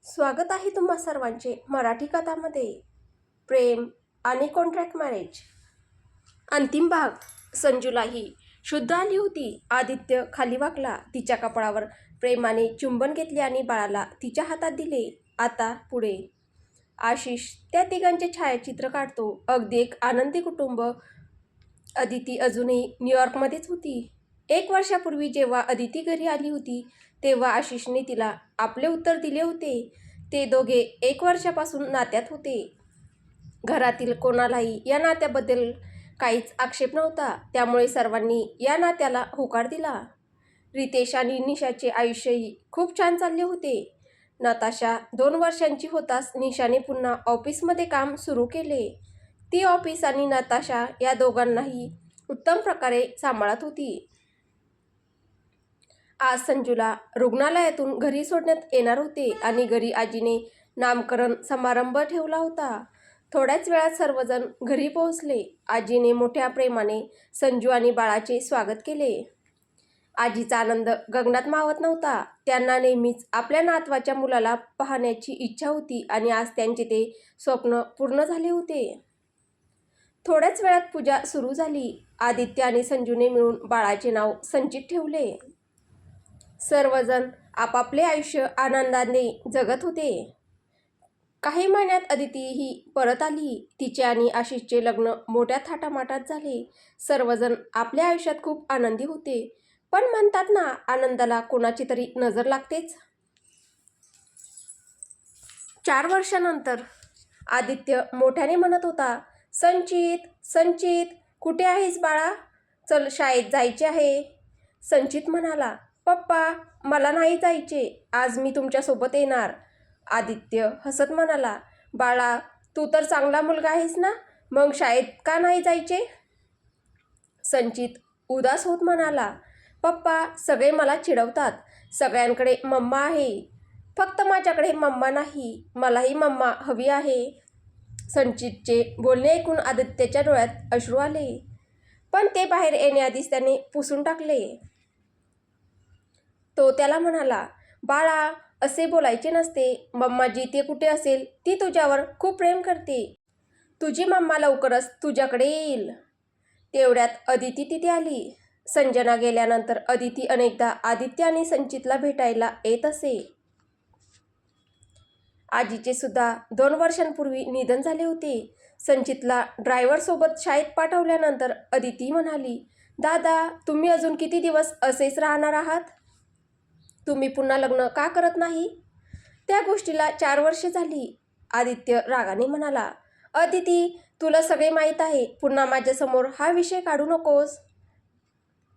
स्वागत आहे तुम्हा सर्वांचे मराठी कथामध्ये. प्रेम आणि कॉन्ट्रॅक्ट मॅरेज अंतिम भाग. संजूलाही शुद्ध आली होती. आदित्य खाली वाकला, तिच्या कपाळावर प्रेमाने चुंबन घेतले आणि बाळाला तिच्या हातात दिले. आता पुढे आशिष त्या तिघांचे छायाचित्र काढतो. अगदी एक आनंदी कुटुंब. अदिती अजूनही न्यूयॉर्कमध्येच होती. 1 वर्षापूर्वी जेव्हा अदिती घरी आली होती तेव्हा आशिषने तिला आपले उत्तर दिले होते. ते दोघे 1 वर्षापासून नात्यात होते. घरातील कोणालाही या नात्याबद्दल काहीच आक्षेप नव्हता, त्यामुळे सर्वांनी या नात्याला होकार दिला. रितेश आणि निशाचे आयुष्यही खूप छान चालले होते. नताशा 2 वर्षांची होताच निशाने पुन्हा ऑफिसमध्ये काम सुरू केले. ती ऑफिस आणि नताशा या दोघांनाही उत्तम प्रकारे सांभाळत होती. आज संजूला रुग्णालयातून घरी सोडण्यात येणार होते आणि घरी आजीने नामकरण समारंभ ठेवला होता. थोड्याच वेळात सर्वजण घरी पोहोचले. आजीने मोठ्या प्रेमाने संजू आणि बाळाचे स्वागत केले. आजीचा आनंद गगनात मावत नव्हता. त्यांना नेहमीच आपल्या नातवाच्या मुलाला पाहण्याची इच्छा होती आणि आज त्यांचे ते स्वप्न पूर्ण झाले होते. थोड्याच वेळात पूजा सुरू झाली. आदित्य आणि संजूने मिळून बाळाचे नाव संचित ठेवले. सर्वजण आपापले आयुष्य आनंदाने जगत होते. काही महिन्यात अदितीही परत आली. तिचे आणि आशिषचे लग्न मोठ्या थाटामाटात झाले. सर्वजण आपल्या आयुष्यात खूप आनंदी होते. पण म्हणतात ना, आनंदाला कोणाची तरी नजर लागतेच. 4 वर्षांनंतर आदित्य मोठ्याने म्हणत होता, संचित, संचित, कुठे आहेस बाळा? चल, शाळेत जायचे आहे. संचित म्हणाला, पप्पा, मला नाही जायचे. आज मी तुमच्यासोबत येणार. आदित्य हसत म्हणाला, बाळा, तू तर चांगला मुलगा आहेस ना, मग शाळेत का नाही जायचे? संचित उदास होत म्हणाला, पप्पा, सगळे मला चिडवतात. सगळ्यांकडे मम्मा आहे, फक्त माझ्याकडे मम्मा नाही. मलाही मम्मा हवी आहे. संचितचे बोलणे ऐकून आदित्यच्या डोळ्यात अश्रू आले, पण ते बाहेर येण्याआधीच त्याने पुसून टाकले. तो त्याला म्हणाला, बाळा, असे बोलायचे नसते. मम्मा जिथे कुठे असेल ती तुझ्यावर खूप प्रेम करते. तुझी मम्मा लवकरच तुझ्याकडे येईल. तेवढ्यात अदिती तिथे आली. संजना गेल्यानंतर अदिती अनेकदा आदित्य आणि संचितला भेटायला येत असे. आजीचे सुद्धा 2 वर्षांपूर्वी निधन झाले होते. संचितला ड्रायव्हरसोबत शाळेत पाठवल्यानंतर अदिती म्हणाली, दादा, तुम्ही अजून किती दिवस असेच राहणार आहात? तुम्ही पुन्हा लग्न का करत नाही? त्या गोष्टीला 4 वर्षे झाली. आदित्य रागाने म्हणाला, अदिती, तुला सगळे माहीत आहे. पुन्हा माझ्यासमोर हा विषय काढू नकोस.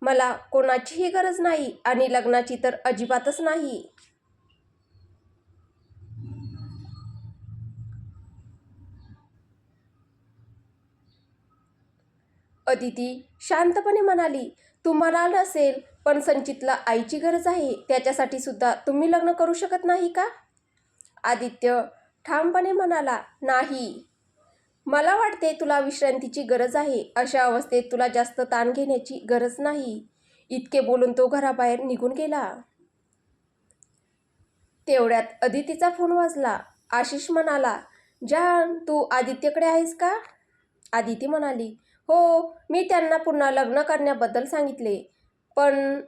मला कोणाचीही गरज नाही आणि लग्नाची तर अजिबातच नाही. अदिती शांतपणे म्हणाली, तुम्हाला नसेल, पण संचितला आईची गरज आहे. त्याच्यासाठी सुद्धा तुम्ही लग्न करू शकत नाही का? आदित्य ठामपणे म्हणाला, नाही. मला वाटते तुला विश्रांतीची गरज आहे. अशा अवस्थेत तुला जास्त ताण घेण्याची गरज नाही. इतके बोलून तो घराबाहेर निघून गेला. तेवढ्यात अदितीचा फोन वाजला. आशिष म्हणाला, जान, तू आदित्यकडे आहेस का? आदिती म्हणाली, हो, मी त्यांना पुन्हा लग्न करण्याबद्दल सांगितले. पण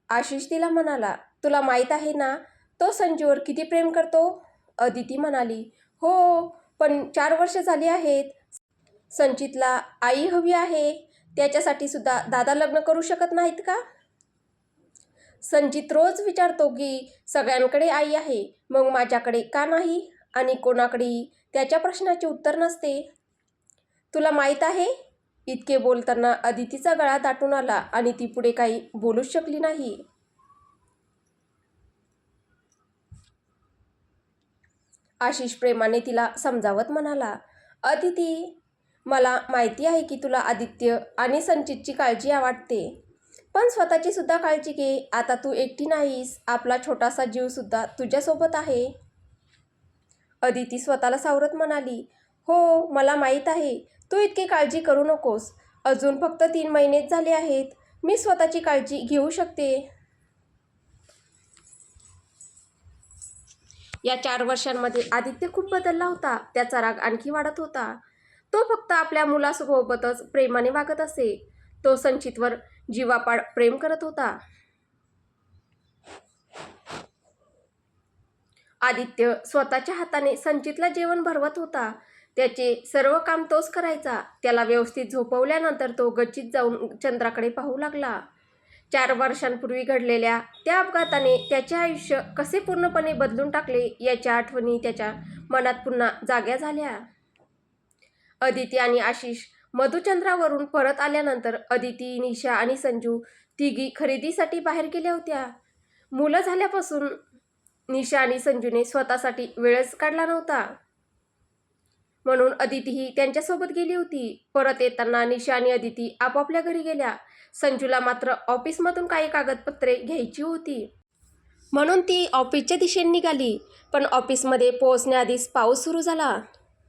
आशिष तिला म्हणाला, तुला माहीत आहे ना, तो संजूवर किती प्रेम करतो? अदिती म्हणाली, हो, पण 4 वर्ष झाली आहेत. संचितला आई हवी आहे. त्याच्यासाठी सुद्धा दादा लग्न करू शकत नाहीत का? संचित रोज विचारतो की सगळ्यांकडे आई आहे, मग माझ्याकडे का नाही? आणि कोणाकडेही त्याच्या प्रश्नाचे उत्तर नसते. तुला माहीत आहे? इतके बोलताना अदितीचा गळा दाटून आला आणि ती पुढे काही बोलूच शकली नाही. आशिष प्रेमाने तिला समजावत म्हणाला, अदिती, मला माहिती आहे की तुला आदित्य आणि संचितची काळजी वाटते, पण स्वतःची सुद्धा काळजी घे. आता तू एकटी नाहीस. आपला छोटासा जीव सुद्धा तुझ्यासोबत आहे. अदिती स्वतःला सावरत म्हणाली, हो, मला माहीत आहे. तू इतकी काळजी करू नकोस. अजून फक्त 3 महिनेच झाले आहेत. मी स्वतःची काळजी घेऊ शकते. या 4 वर्षांमध्ये आदित्य खूप बदलला होता. त्याचा राग आणखी वाढत होता. तो फक्त आपल्या मुलासोबतच प्रेमाने वागत असे. तो संचितवर जीवापाड प्रेम करत होता. आदित्य स्वतःच्या हाताने संचितला जेवण भरवत होता. त्याचे सर्व काम तोच करायचा. त्याला व्यवस्थित झोपवल्यानंतर तो गच्चीत जाऊन चंद्राकडे पाहू लागला. 4 वर्षांपूर्वी घडलेल्या त्या अपघाताने त्याचे आयुष्य कसे पूर्णपणे बदलून टाकले याच्या आठवणी त्याच्या मनात पुन्हा जाग्या झाल्या. अदिती आणि आशिष मधुचंद्रावरून परत आल्यानंतर अदिती, निशा आणि संजू तिघी खरेदीसाठी बाहेर गेल्या होत्या. मुलं झाल्यापासून निशा आणि संजूने स्वतःसाठी वेळच काढला नव्हता. म्हणून अदितीही त्यांच्यासोबत गेली होती. परत येताना निशा आणि अदिती आपापल्या घरी गेल्या. संजूला मात्र ऑफिसमधून काही कागदपत्रे घ्यायची होती. म्हणून ती ऑफिसच्या दिशेने निघाली. पण ऑफिसमध्ये पोहोचण्याआधीच पाऊस सुरू झाला.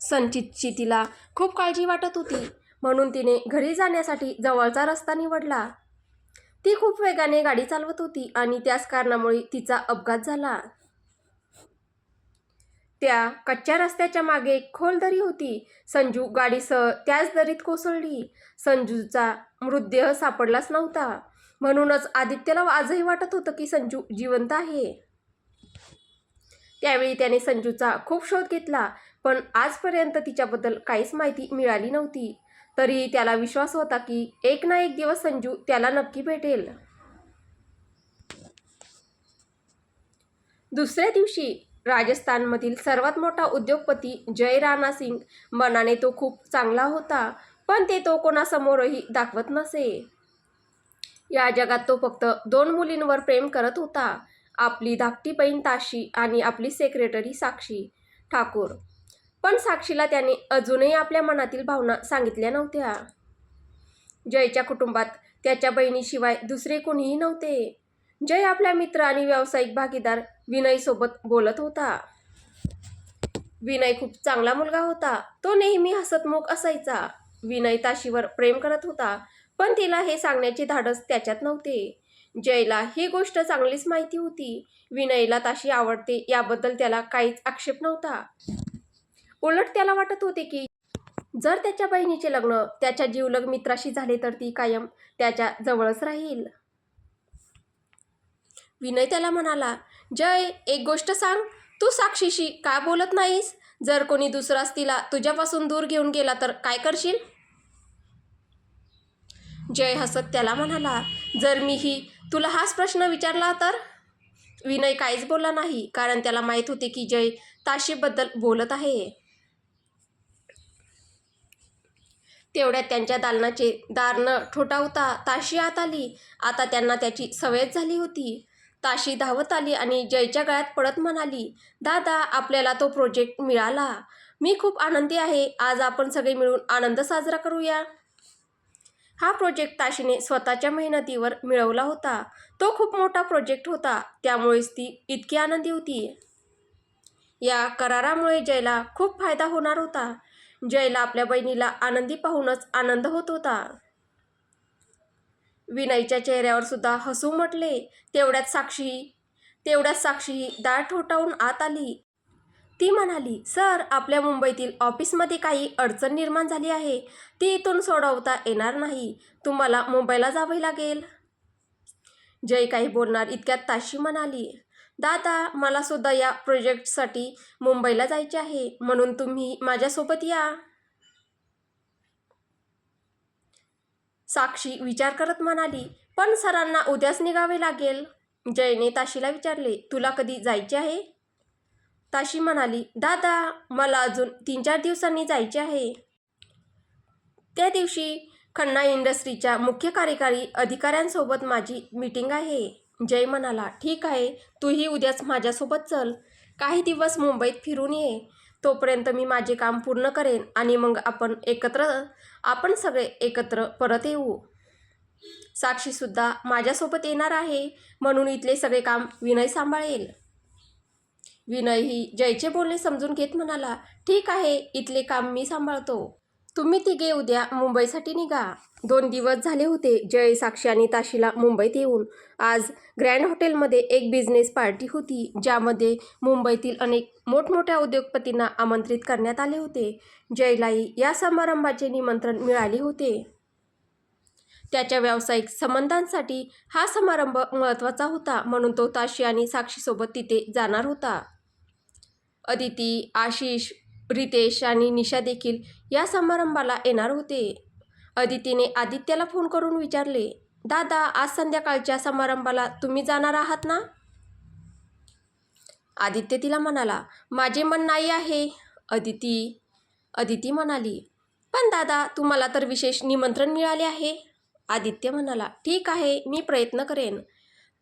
संचितची तिला खूप काळजी वाटत होती. म्हणून तिने घरी जाण्यासाठी जवळचा रस्ता निवडला. ती खूप वेगाने गाडी चालवत होती आणि त्याच कारणामुळे तिचा अपघात झाला. त्या कच्च्या रस्त्याच्या मागे एक खोल दरी होती. संजू गाडीसह त्याच दरीत कोसळली. संजूचा मृतदेह सापडलाच नव्हता. म्हणूनच आदित्यला आजही वाटत होतं की संजू जिवंत आहे. त्यावेळी त्याने संजूचा खूप शोध घेतला, पण आजपर्यंत तिच्याबद्दल काहीच माहिती मिळाली नव्हती. तरीही त्याला विश्वास होता की एक ना एक दिवस संजू त्याला नक्की भेटेल. दुसऱ्या दिवशी राजस्थानमधील सर्वात मोठा उद्योगपती जय राणा सिंग, मनाने तो खूप चांगला होता, पण ते तो कोणासमोरही दाखवत नसे. या जगात तो फक्त 2 मुलींवर प्रेम करत होता, आपली धाकटी बहीण ताशी आणि आपली सेक्रेटरी साक्षी ठाकूर. पण साक्षीला त्याने अजूनही आपल्या मनातील भावना सांगितल्या नव्हत्या. जयच्या कुटुंबात त्याच्या बहिणीशिवाय दुसरे कोणीही नव्हते. जय आपल्या मित्र आणि व्यावसायिक भागीदार विनयसोबत बोलत होता. विनय खूप चांगला मुलगा होता. तो नेहमी हसतमुख असायचा. विनय ताशीवर प्रेम करत होता, पण तिला हे सांगण्याचे धाडस त्याच्यात नव्हते. जयला ही गोष्ट चांगलीच माहिती होती. विनयला ताशी आवडते याबद्दल त्याला काहीच आक्षेप नव्हता. उलट त्याला वाटत होते की जर त्याच्या बहिणीचे लग्न त्याच्या जिवलग मित्राशी झाले तर ती कायम त्याच्या जवळच राहील. विनय त्याला म्हणाला, जय, एक गोष्ट सांग, तू साक्षीशी का बोलत नाहीस? जर कोणी दुसराच तिला तुझ्यापासून दूर घेऊन गेला तर काय करशील? जय हसत त्याला म्हणाला, जर मीही तुला हाच प्रश्न विचारला तर? विनय काहीच बोलला नाही, कारण त्याला माहीत होते की जय ताशीबद्दल बोलत आहे. तेवढ्यात त्यांच्या दालनाचे दार न ठोठावता ताशी आत आली. आता त्यांना त्याची सवयच झाली होती. ताशी धावत आली आणि जयच्या गळ्यात पडत म्हणाली, दादा, आपल्याला तो प्रोजेक्ट मिळाला. मी खूप आनंदी आहे. आज आपण सगळे मिळून आनंद साजरा करूया. हा प्रोजेक्ट ताशीने स्वतःच्या मेहनतीवर मिळवला होता. तो खूप मोठा प्रोजेक्ट होता, त्यामुळेच ती इतकी आनंदी होती. या करारामुळे जयला खूप फायदा होणार होता. जयला आपल्या बहिणीला आनंदी पाहूनच आनंद होत होता. विनयच्या चेहऱ्यावर सुद्धा हसू उमटले. तेवढ्यात साक्षी दार ठोठावून आत आली. ती म्हणाली, सर, आपल्या मुंबईतील ऑफिसमध्ये काही अडचण निर्माण झाली आहे. ती इथून सोडवता येणार नाही. तुम्हाला मुंबईला जावे लागेल. जय काही बोलणार इतक्यात ताशी म्हणाली, दादा, मला सुद्धा या प्रोजेक्टसाठी मुंबईला जायचे आहे, म्हणून तुम्ही माझ्यासोबत या. साक्षी विचार करत म्हणाली, पण सरांना उद्याच निघावे लागेल. जयने ताशीला विचारले, तुला कधी जायचे आहे? ताशी म्हणाली, दादा, मला अजून 3-4 दिवसांनी जायचे आहे. त्या दिवशी खन्ना इंडस्ट्रीच्या मुख्य कार्यकारी अधिकाऱ्यांसोबत माझी मीटिंग आहे. जय म्हणाला, ठीक आहे, तूही उद्याच माझ्यासोबत चल. काही दिवस मुंबईत फिरून ये. तोपर्यंत मी माझे काम पूर्ण करेन आणि मग आपण सगळे एकत्र परत येऊ. साक्षीसुद्धा माझ्यासोबत येणार आहे, म्हणून इथले सगळे काम विनय सांभाळेल. विनयही जयचे बोलणे समजून घेत म्हणाला, ठीक आहे, इथले काम मी सांभाळतो. तुम्ही तिघे उद्या मुंबईसाठी निघा. 2 दिवस झाले होते जय, साक्षी आणि ताशीला मुंबईत येऊन. आज ग्रँड हॉटेलमध्ये एक बिझनेस पार्टी होती, ज्यामध्ये मुंबईतील अनेक मोठमोठ्या उद्योगपतींना आमंत्रित करण्यात आले होते. जयलाही या समारंभाचे निमंत्रण मिळाले होते. त्याच्या व्यावसायिक संबंधांसाठी हा समारंभ महत्त्वाचा होता, म्हणून तो ताशी आणि साक्षीसोबत तिथे जाणार होता. अदिती, आशिष, रितेश आणि निशा देखील या समारंभाला येणार होते. अदितीने आदित्यला फोन करून विचारले, दादा, आज संध्याकाळच्या समारंभाला तुम्ही जाणार आहात ना? आदित्य तिला म्हणाला, माझे मन नाही आहे. अदिती म्हणाली, पण दादा, तुम्हाला तर विशेष निमंत्रण मिळाले आहे. आदित्य म्हणाला, ठीक आहे, मी प्रयत्न करेन.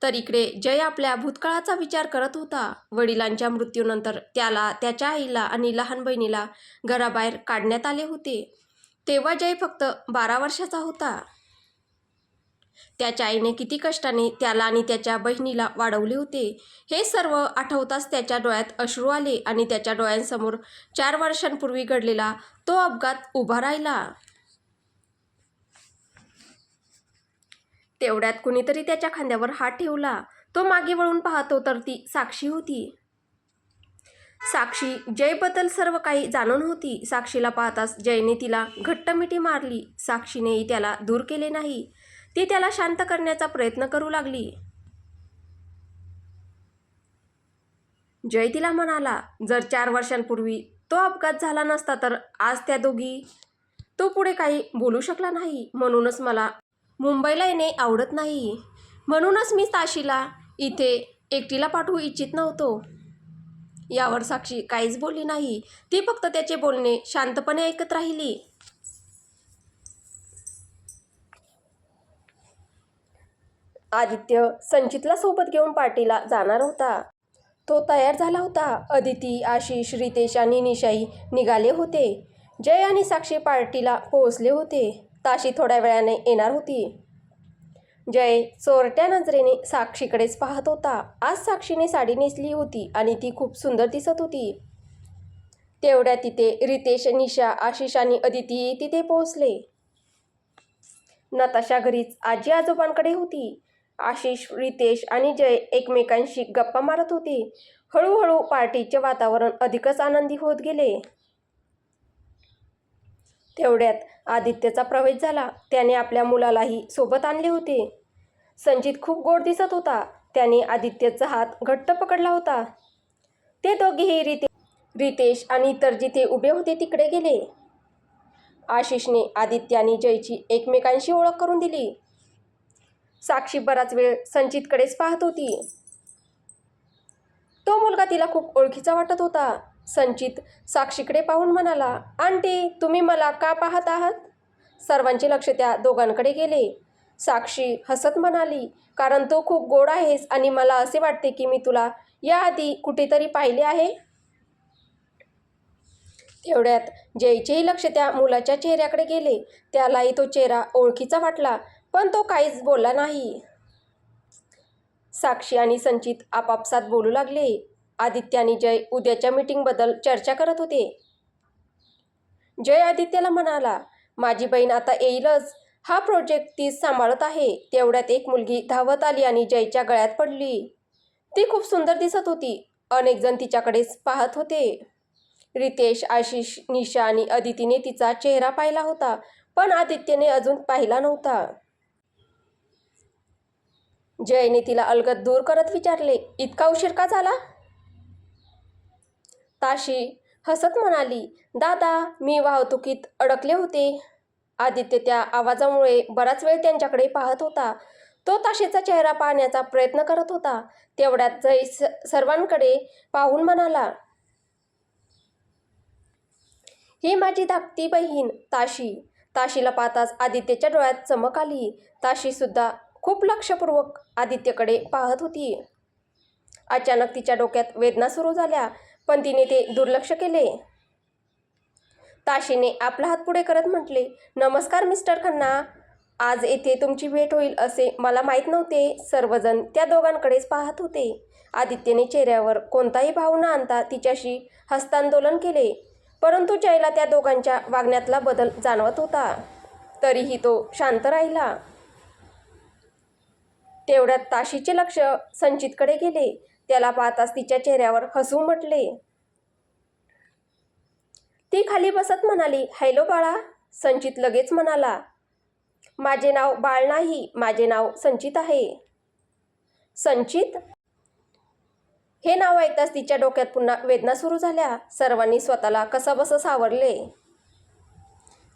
तर इकडे जय आपल्या भूतकाळाचा विचार करत होता. वडिलांच्या मृत्यूनंतर त्याला, त्याच्या आईला आणि लहान बहिणीला घराबाहेर काढण्यात आले होते. तेव्हा जय फक्त 12 वर्षाचा होता. त्याच्या आईने किती कष्टाने त्याला आणि त्याच्या बहिणीला वाढवले होते, हे सर्व आठवताच त्याच्या डोळ्यात अश्रू आले आणि त्याच्या डोळ्यांसमोर 4 वर्षांपूर्वी घडलेला तो अपघात उभा राहिला. तेवढ्यात कुणीतरी त्याच्या खांद्यावर हात ठेवला. तो मागे वळून पाहतो तर ती साक्षी होती. साक्षी जयबद्दल सर्व काही जाणून होती. साक्षीला पाहताच जयने तिला घट्ट मिठी मारली. साक्षीनेही त्याला दूर केले नाही. ती त्याला शांत करण्याचा प्रयत्न करू लागली. जय तिला म्हणाला, जर 4 वर्षांपूर्वी तो अपघात झाला नसता तर आज त्या दोघी. तो पुढे काही बोलू शकला नाही. म्हणूनच मला मुंबईला येणे आवडत नाही. म्हणूनच मी ताशीला इथे एकटीला पाठवू इच्छित नव्हतो. यावर साक्षी काहीच बोलली नाही. ती फक्त त्याचे बोलणे शांतपणे ऐकत राहिली. आदित्य संचितला सोबत घेऊन पार्टीला जाणार होता. तो तयार झाला होता. अदिती, आशिष, रितेश आणि निशाई निघाले होते. जय आणि साक्षी पार्टीला पोहोचले होते. ताशी थोड्या वेळाने येणार होती. जय चोरट्या नजरेने साक्षीकडेच पाहत होता. आज साक्षीने साडी नेसली होती आणि ती खूप सुंदर दिसत होती. तेवढ्या तिथे रितेश, निशा, आशिष आणि अदिती तिथे पोहोचले. नताशा घरीच आजी आजोबांकडे होती. आशिष, रितेश आणि जय एकमेकांशी गप्पा मारत होते. हळूहळू पार्टीचे वातावरण अधिकच आनंदी होत गेले. तेवढ्यात आदित्यचा प्रवेश झाला. त्याने आपल्या मुलालाही सोबत आणले होते. संचित खूप गोड दिसत होता. त्याने आदित्यचा हात घट्ट पकडला होता. ते दोघेही रितेश आणि इतर जिथे उभे होते तिकडे गेले. आशिषने आदित्य आणि जयची एकमेकांशी ओळख करून दिली. साक्षी बराच वेळ संचितकडेच पाहत होती. तो मुलगा तिला खूप ओळखीचा वाटत होता. संचित साक्षीकडे पाहून म्हणाला, आंटी, तुम्ही मला का पाहत आहात? सर्वांचे लक्ष त्या दोघांकडे गेले. साक्षी हसत म्हणाली, कारण तू खूप गोड आहेस आणि मला असे वाटते की मी तुला याआधी कुठेतरी पाहिले आहे. तेवढ्यात जयचेही लक्ष त्या मुलाच्या चेहऱ्याकडे गेले. त्यालाही तो चेहरा ओळखीचा वाटला, पण तो काहीच बोलला नाही. साक्षी आणि संचित आपापसात बोलू लागले. आदित्य आणि जय उद्याच्या मीटिंगबद्दल चर्चा करत होते. जय आदित्यला म्हणाला, माझी बहीण आता येईलच. हा प्रोजेक्ट तीच सांभाळत आहे. तेवढ्यात एक मुलगी धावत आली आणि जयच्या गळ्यात पडली. ती खूप सुंदर दिसत होती. अनेक जण तिच्याकडेच पाहत होते. रितेश, आशिष, निशा आणि अदितीने तिचा चेहरा पाहिला होता, पण आदित्यने अजून पाहिला नव्हता. जयने तिला अलगद दूर करत विचारले, इतका उशीर का झाला? ताशी हसत म्हणाली, दादा, मी वाहतुकीत अडकले होते. आदित्य त्या आवाजामुळे बराच वेळ त्यांच्याकडे पाहत होता. तो ताशीचा चेहरा पाहण्याचा प्रयत्न करत होता. तेवढ्यात जय सर्वांकडे पाहून म्हणाला, ही माझी धाकटी बहीण ताशी. ताशीला पाहताच आदित्यच्या डोळ्यात चमक आली. ताशी सुद्धा खूप लक्षपूर्वक आदित्यकडे पाहत होती. अचानक तिच्या डोक्यात वेदना सुरू झाल्या, पण तिने ते दुर्लक्ष केले. ताशीने आपला हात पुढे करत म्हटले, नमस्कार मिस्टर खन्ना. आज येथे तुमची भेट होईल असे मला माहीत नव्हते. सर्वजण त्या दोघांकडेच पाहत होते. आदित्यने चेहऱ्यावर कोणताही भाव न आणता तिच्याशी हस्तांदोलन केले. परंतु जयला त्या दोघांच्या वागण्यातला बदल जाणवत होता. तरीही तो शांत राहिला. तेवढ्यात ताशीचे लक्ष संचितकडे गेले. त्याला पाहताच तिच्या चेहऱ्यावर हसू उमटले. ती खाली बसत म्हणाली, हॅलो बाळा. संचित लगेच म्हणाला, माझे नाव बाळ नाही, माझे नाव संचित आहे. संचित? हे नाव ऐकताच तिच्या डोक्यात पुन्हा वेदना सुरू झाल्या. सर्वांनी स्वतःला कसाबसा सावरले.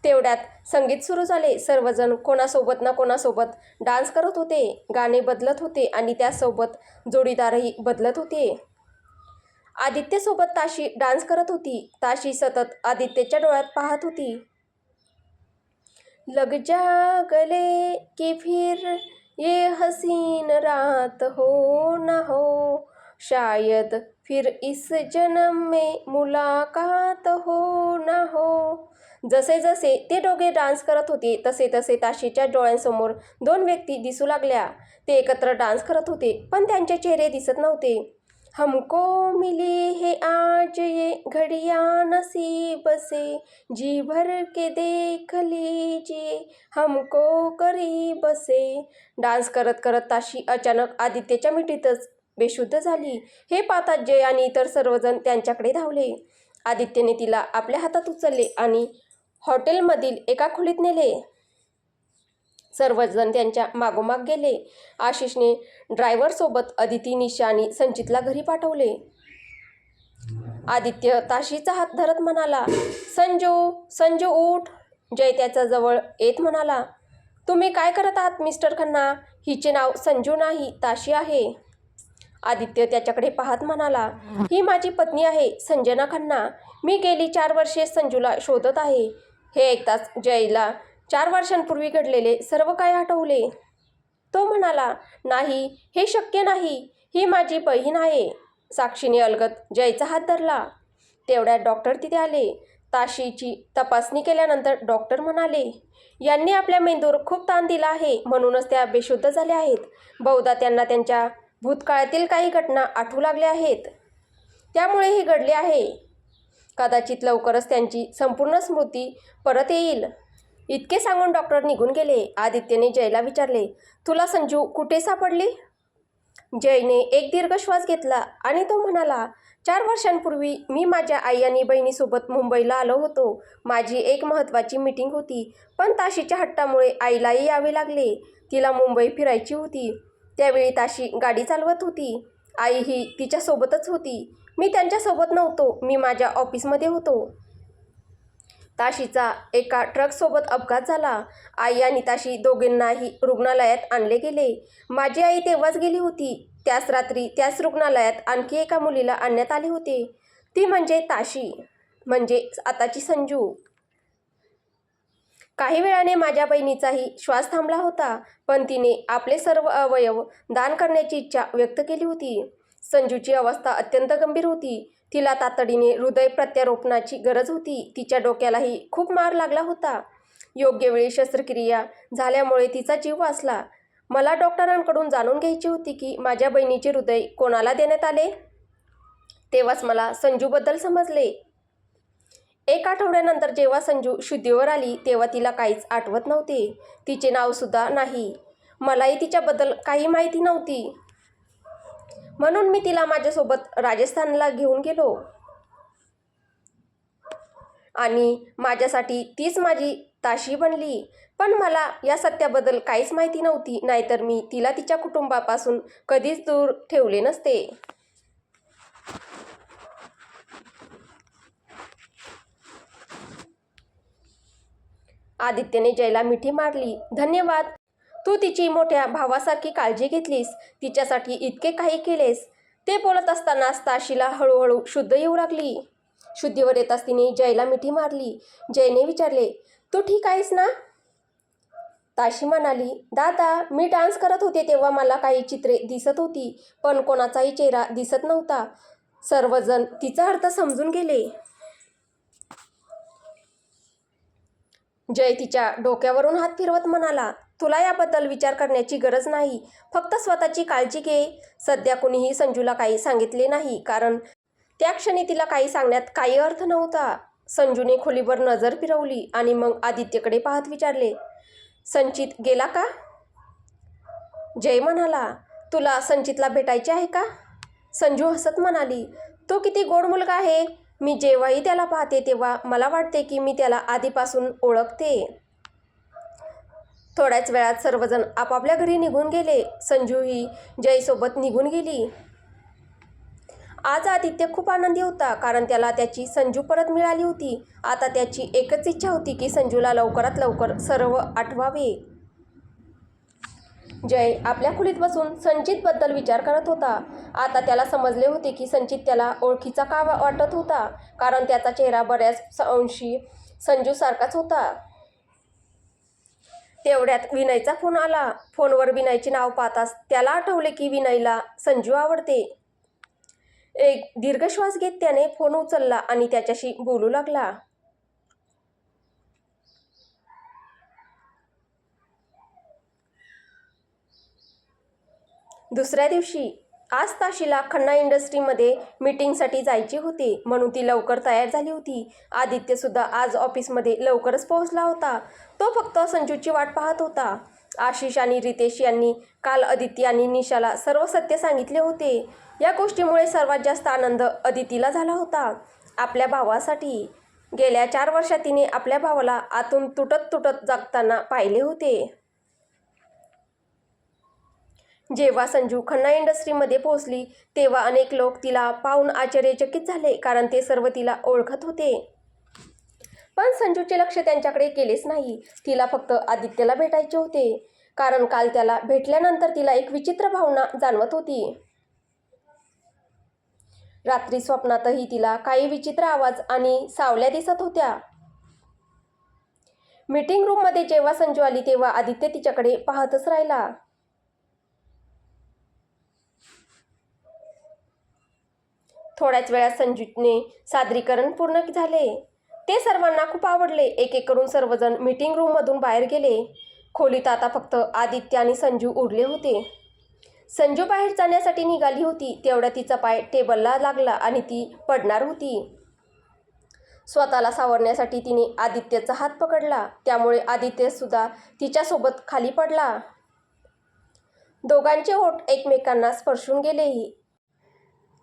तेवढ्यात संगीत सुरू झाले. सर्वजण कोणासोबत ना कोणासोबत डान्स करत होते. गाणे बदलत होते आणि त्यासोबत जोडीदारही बदलत होते. आदित्यसोबत ताशी डान्स करत होती. ताशी सतत आदित्यच्या डोळ्यात पाहत होती. लग जा गले कि फिर ये हसीन रात हो ना हो, शायद फिर इस जन्म में मुलाकात हो ना हो. जसे जसे ते दोघे डान्स करत होते तसे तसे ताशीच्या डोळ्यांसमोर दोन व्यक्ती दिसू लागल्या. ते एकत्र डान्स करत होते पण त्यांचे चेहरे दिसत नव्हते. हमको मिली है आज ये घड़ियां नसीब से, जी भर के देख लीजिए हमको करीब से. डान्स करत करत ताशी अचानक आदित्यच्या मिठीतच बेशुद्ध झाली. हे पाहताच जय आणि इतर सर्वजण त्यांच्याकडे धावले. आदित्यने तिला आपल्या हातात उचलले आणि हॉटेलमधील एका खोलीत नेले. सर्वजण त्यांच्या मागोमाग गेले. आशिषने ड्रायव्हरसोबत अदिती, निशा आणि संचितला घरी पाठवले. आदित्य ताशीचा हात धरत म्हणाला, संजू संजू उठ. जय त्याच्या जवळ येत म्हणाला, तुम्ही काय करत आहात मिस्टर खन्ना? हिचे नाव संजू नाही ताशी आहे. आदित्य त्याच्याकडे पाहत म्हणाला, ही माझी पत्नी आहे संजना खन्ना. मी गेली 4 वर्षे संजूला शोधत आहे. हे ऐकताच जयला 4 वर्षांपूर्वी घडलेले सर्व काय आठवले. तो म्हणाला, नाही, हे शक्य नाही. ही माझी बहीण आहे. साक्षीने अलगद जयचा हात धरला. तेवढ्यात डॉक्टर तिथे आले. ताशीची तपासणी केल्यानंतर डॉक्टर म्हणाले, यांनी आपल्या मेंदूवर खूप ताण दिला आहे म्हणूनच त्या बेशुद्ध झाल्या आहेत. बहुधा त्यांना त्यांच्या भूतकाळातील काही घटना आठवू लागल्या आहेत. त्यामुळे हे घडले आहे. कदाचित लवकरच त्यांची संपूर्ण स्मृती परत येईल. इतके सांगून डॉक्टर निघून गेले. आदित्यने जयला विचारले, तुला संजू कुठे सापडली? जयने एक दीर्घ श्वास घेतला आणि तो म्हणाला, 4 वर्षांपूर्वी मी माझ्या आई आणि बहिणीसोबत मुंबईला आलो होतो. माझी एक महत्त्वाची मीटिंग होती पण ताशीच्या हट्टामुळे आईलाही यावे लागले. तिला मुंबई फिरायची होती. त्यावेळी ताशी गाडी चालवत होती. आईही तिच्यासोबतच होती. मी त्यांच्यासोबत नव्हतो. मी माझ्या ऑफिसमध्ये होतो. ताशीचा एका ट्रकसोबत अपघात झाला. आई आणि ताशी दोघींनाही रुग्णालयात आणले गेले. माझी आई तेव्हाच गेली होती. त्याच रात्री त्याच रुग्णालयात आणखी एका मुलीला आणण्यात आले होते. ती म्हणजे ताशी, म्हणजे आताची संजू. काही वेळाने माझ्या बहिणीचाही श्वास थांबला होता पण तिने आपले सर्व अवयव दान करण्याची इच्छा व्यक्त केली होती. संजूची अवस्था अत्यंत गंभीर होती. तिला तातडीने हृदय प्रत्यारोपणाची गरज होती. तिच्या डोक्यालाही खूप मार लागला होता. योग्य वेळी शस्त्रक्रिया झाल्यामुळे तिचा जीव वाचला. मला डॉक्टरांकडून जाणून घ्यायची होती की माझ्या बहिणीचे हृदय कोणाला देण्यात आले. तेव्हाच मला संजूबद्दल समजले. 1 आठवड्यानंतर जेव्हा संजू शुद्धीवर आली तेव्हा तिला काहीच आठवत नव्हते. तिचे नावसुद्धा नाही. मलाही तिच्याबद्दल काही माहिती नव्हती. म्हणून मी तिला माझ्यासोबत राजस्थानला घेऊन गेलो आणि माझ्यासाठी तीच माझी ताशी बनली. पण मला या सत्याबद्दल काहीच माहिती नव्हती, नाहीतर मी तिला तिच्या कुटुंबापासून कधीच दूर ठेवले नसते. आदित्यने जयला मिठी मारली. धन्यवाद. तू तिची मोठ्या भावासारखी काळजी घेतलीस. तिच्यासाठी इतके काही केलेस. ते बोलत असतानाच ताशीला हळूहळू शुद्ध येऊ लागली. शुद्धीवर येताच तिने जयला मिठी मारली. जयने विचारले, तू ठीक आहेस ना? ताशी म्हणाली, दादा, मी डान्स करत होते तेव्हा मला काही चित्रे दिसत होती पण कोणाचाही चेहरा दिसत नव्हता. सर्वजण तिचा अर्थ समजून गेले. जय तिच्या डोक्यावरून हात फिरवत म्हणाला, तुला याबद्दल विचार करण्याची गरज नाही. फक्त स्वतःची काळजी घे. सध्या कुणीही संजूला काही सांगितले नाही कारण त्या क्षणी तिला काही सांगण्यात काही अर्थ नव्हता. संजूने खोलीवर नजर फिरवली आणि मग आदित्यकडे पाहत विचारले, संचित गेला का? जय म्हणाला, तुला संचितला भेटायचे आहे का? संजू हसत म्हणाली, तो किती गोड मुलगा आहे. मी जेव्हाही त्याला पाहते तेव्हा मला वाटते की मी त्याला आधीपासून ओळखते. थोड्याच वेळात सर्वजण आपापल्या घरी निघून गेले. संजूही जयसोबत निघून गेली. आज आदित्य खूप आनंदी होता, कारण त्याला त्याची संजू परत मिळाली होती. आता त्याची एकच इच्छा होती की संजूला लवकरात लवकर सर्व आठवावे. जय आपल्या खोलीत बसून संचितबद्दल विचार करत होता. आता त्याला समजले होते की संचित त्याला ओळखीचा का वाटत होता, कारण त्याचा चेहरा बऱ्याच अंशी संजूसारखाच होता. तेवढ्यात विनयचा फोन आला. फोनवर विनयचे नाव पाहताच त्याला आठवले की विनयला संजू आवडते. एक दीर्घ श्वास घेत त्याने फोन उचलला आणि त्याच्याशी बोलू लागला. दुसऱ्या दिवशी आज ताशीला खन्ना इंडस्ट्रीमध्ये मीटिंगसाठी जायचे होते, म्हणून ती लवकर तयार झाली होती. आदित्यसुद्धा आज ऑफिसमध्ये लवकरच पोहोचला होता. तो फक्त संजूची वाट पाहत होता. आशिष आणि रितेश यांनी काल अदिती आणि निशाला सर्व सत्य सांगितले होते. या गोष्टीमुळे सर्वात जास्त आनंद अदितीला झाला होता. आपल्या भावासाठी गेल्या 4 वर्षात तिने आपल्या भावाला आतून तुटत तुटत जगताना पाहिले होते. जेव्हा संजू खन्ना इंडस्ट्रीमध्ये पोहोचली तेव्हा अनेक लोक तिला पाहून आश्चर्यचकित झाले, कारण ते सर्व तिला ओळखत होते. पण संजूचे लक्ष त्यांच्याकडे गेलेच नाही. तिला फक्त आदित्यला भेटायचे होते, कारण काल त्याला भेटल्यानंतर तिला एक विचित्र भावना जाणवत होती. रात्री स्वप्नातही तिला काही विचित्र आवाज आणि सावल्या दिसत होत्या. मीटिंग रूममध्ये जेव्हा संजू आली तेव्हा आदित्य तिच्याकडे पाहतच राहिला. थोड्याच वेळात संजूने सादरीकरण पूर्ण झाले. ते सर्वांना खूप आवडले. एक एक करून सर्वजण मीटिंग रूममधून बाहेर गेले. खोलीत आता फक्त आदित्य आणि संजू उरले होते. संजू बाहेर जाण्यासाठी निघाली होती. तेवढ्या तिचा पाय टेबलला लागला आणि ती पडणार होती. स्वतःला सावरण्यासाठी तिने आदित्यचा हात पकडला. त्यामुळे आदित्यसुद्धा तिच्यासोबत खाली पडला. दोघांचे ओठ एकमेकांना स्पर्शून गेलेही.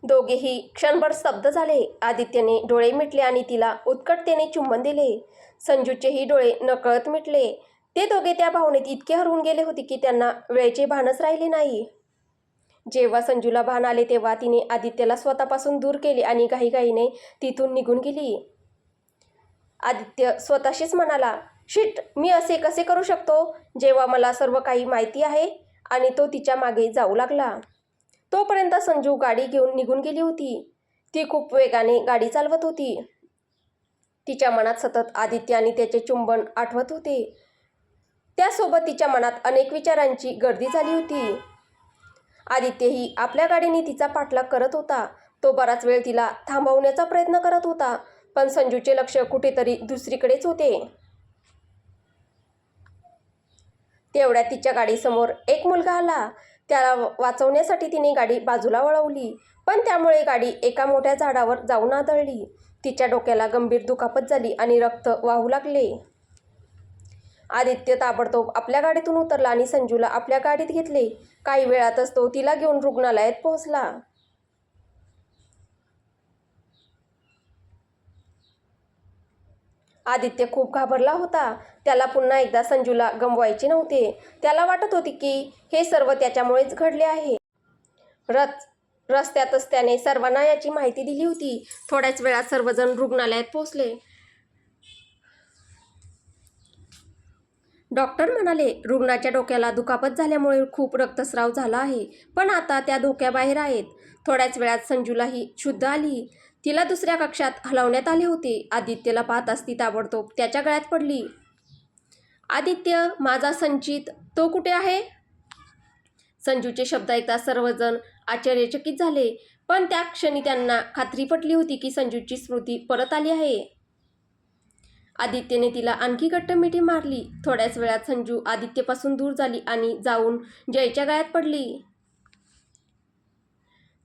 दोघेही क्षणभर स्तब्ध झाले. आदित्यने डोळे मिटले आणि तिला उत्कटतेने चुंबन दिले. संजूचेही डोळे नकळत मिटले. ते दोघे त्या भावनेत इतके हरवून गेले होते की त्यांना वेळेचे भानच राहिले नाही. जेव्हा संजूला भान आले तेव्हा तिने आदित्यला स्वतःपासून दूर केले आणि घाईघाईने तिथून निघून गेली. आदित्य स्वतःशीच म्हणाला, शिट, मी असे कसे करू शकतो जेव्हा मला सर्व काही माहिती आहे. आणि तो तिच्या मागे जाऊ लागला. तोपर्यंत संजू गाडी घेऊन निघून गेली होती. ती खूप वेगाने गाडी चालवत होती. तिच्या मनात सतत आदित्य आणि त्याचे चुंबन आठवत होते. त्यासोबत तिच्या मनात अनेक विचारांची गर्दी झाली होती. आदित्यही आपल्या गाडीने तिचा पाठलाग करत होता. तो बराच वेळ तिला थांबवण्याचा प्रयत्न करत होता, पण संजूचे लक्ष कुठेतरी दुसरीकडेच होते. तेवढ्यात तिच्या गाडीसमोर एक मुलगा आला. त्याला वाचवण्यासाठी तिने गाडी बाजूला वळवली, पण त्यामुळे गाडी एका मोठ्या झाडावर जाऊन आदळली. तिच्या डोक्याला गंभीर दुखापत झाली आणि रक्त वाहू लागले. आदित्य ताबडतोब आपल्या गाडीतून उतरला आणि संजूला आपल्या गाडीत घेतले. काही वेळातच तो तिला घेऊन रुग्णालयात पोहोचला. आदित्य खूप घाबरला होता. त्याला पुन्हा एकदा संजूला गमवायचे नव्हते. त्याला वाटत होते की हे सर्व त्याच्यामुळेच घडले आहे. रस्त्यातच त्याने सर्वांना याची माहिती दिली होती. थोड्याच वेळात सर्वजण रुग्णालयात पोहोचले. डॉक्टर म्हणाले, रुग्णाच्या डोक्याला दुखापत झाल्यामुळे खूप रक्तस्राव झाला आहे, पण आता त्या धोक्याबाहेर आहेत. थोड्याच वेळात संजूलाही शुद्ध आली. तिला दुसऱ्या कक्षात हलवण्यात आले होते. आदित्यला पाहताच ती ताबडतोब त्याच्या गळ्यात पडली. आदित्य, माझा संचित, तो कुठे आहे? संजूचे शब्द ऐकता सर्वजण आश्चर्यचकित झाले, पण त्या क्षणी त्यांना खात्री पटली होती की संजूची स्मृती परत आली आहे. आदित्यने तिला आणखी घट्ट मिठी मारली. थोड्याच वेळात संजू आदित्यपासून दूर झाली आणि जाऊन जयच्या गळ्यात पडली.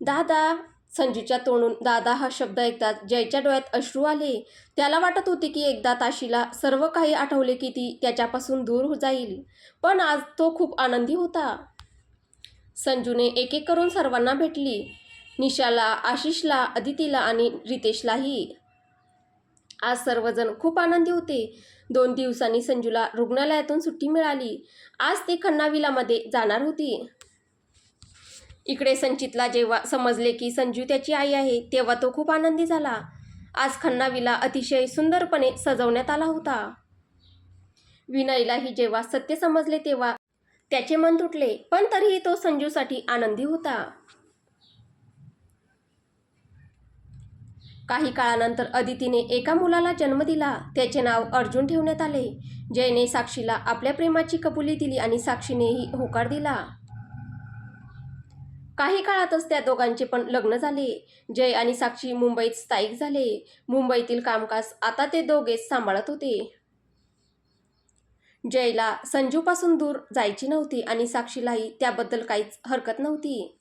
दादा, संजूच्या तोंडून दादा हा शब्द ऐकताच जयच्या डोळ्यात अश्रू आले. त्याला वाटत होते की एकदा ताशीला सर्व काही आठवले की ती त्याच्यापासून दूर जाईल, पण आज तो खूप आनंदी होता. संजूने एक एक करून सर्वांना भेटली. निशाला, आशिषला, अदितीला आणि रितेशलाही. आज सर्वजण खूप आनंदी होते. 2 दिवसांनी संजूला रुग्णालयातून सुट्टी मिळाली. आज ती खन्नाविलामध्ये जाणार होती. इकडे संचितला जेव्हा समजले की संजू त्याची आई आहे तेव्हा तो खूप आनंदी झाला. आज खन्नाविला अतिशय सुंदरपणे सजवण्यात आला होता. विनयलाही जेव्हा सत्य समजले तेव्हा त्याचे मन तुटले, पण तरीही तो संजूसाठी आनंदी होता. काही काळानंतर अदितीने एका मुलाला जन्म दिला. त्याचे नाव अर्जुन ठेवण्यात आले. जयने साक्षीला आपल्या प्रेमाची कबुली दिली आणि साक्षीनेही होकार दिला. काही काळातच त्या दोघांचे पण लग्न झाले. जय आणि साक्षी मुंबईत स्थायिक झाले. मुंबईतील कामकाज आता ते दोघेच सांभाळत होते. जयला संजूपासून दूर जायची नव्हती आणि साक्षीलाही त्याबद्दल काहीच हरकत नव्हती.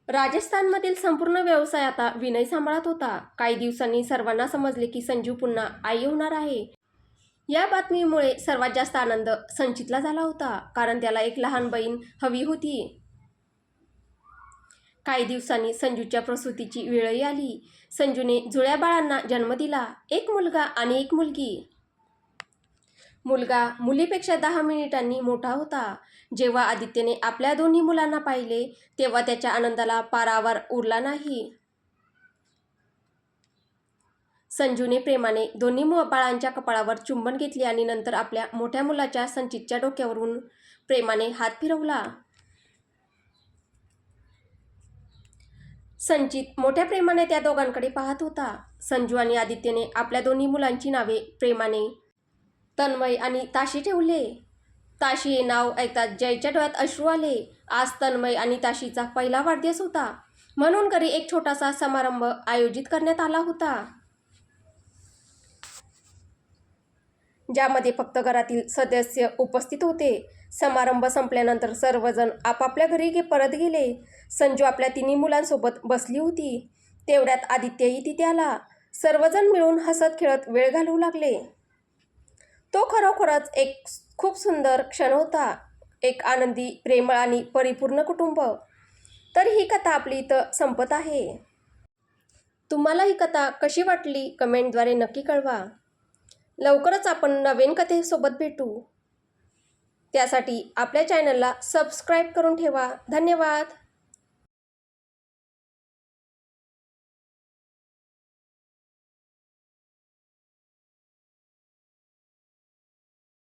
राजस्थानमधील संपूर्ण व्यवसाय आता विनय सांभाळत होता. काही दिवसांनी सर्वांना समजले की संजू पुन्हा आई होणार आहे. या बातमीमुळे सर्वात जास्त आनंद संचितला झाला होता, कारण त्याला एक लहान बहीण हवी होती. काही दिवसांनी संजूच्या प्रसूतीची वेळही आली. संजूने जुळ्या बाळांना जन्म दिला, एक मुलगा आणि एक मुलगी. मुलगा मुलीपेक्षा 10 मिनिटांनी मोठा होता. जेव्हा आदित्यने आपल्या दोन्ही मुलांना पाहिले तेव्हा त्याच्या आनंदाला पारावार उरला नाही. संजूने प्रेमाने दोन्ही बाळांच्या कपाळावर चुंबन घेतले आणि नंतर आपल्या मोठ्या मुलाच्या संचितच्या डोक्यावरून प्रेमाने हात फिरवला. संचित मोठ्या प्रेमाने त्या दोघांकडे पाहत होता. संजू आणि आदित्यने आपल्या दोन्ही मुलांची नावे प्रेमाने तन्मय आणि ताशी ठेवले. ताशी हे नाव ऐकताच जयच्या डोळ्यात अश्रू आले. आज तन्मय आणि ताशीचा पहिला वाढदिवस होता, म्हणून घरी एक छोटासा समारंभ आयोजित करण्यात आला होता, ज्यामध्ये फक्त घरातील सदस्य उपस्थित होते. समारंभ संपल्यानंतर सर्वजण आपापल्या घरी परत गेले. संजू आपल्या तिन्ही मुलांसोबत बसली होती. तेवढ्यात आदित्यही तिथे आला. सर्वजण मिळून हसत खेळत वेळ घालवू लागले. तो खरोखरच एक खूप सुंदर क्षण होता. एक आनंदी, प्रेमळ आणि परिपूर्ण कुटुंब. तर ही कथा आपली इथं संपत आहे. तुम्हाला ही कथा कशी वाटली कमेंटद्वारे नक्की कळवा. लवकरच आपण नवीन कथेसोबत भेटू. त्यासाठी आपल्या चॅनलला सबस्क्राईब करून ठेवा. धन्यवाद.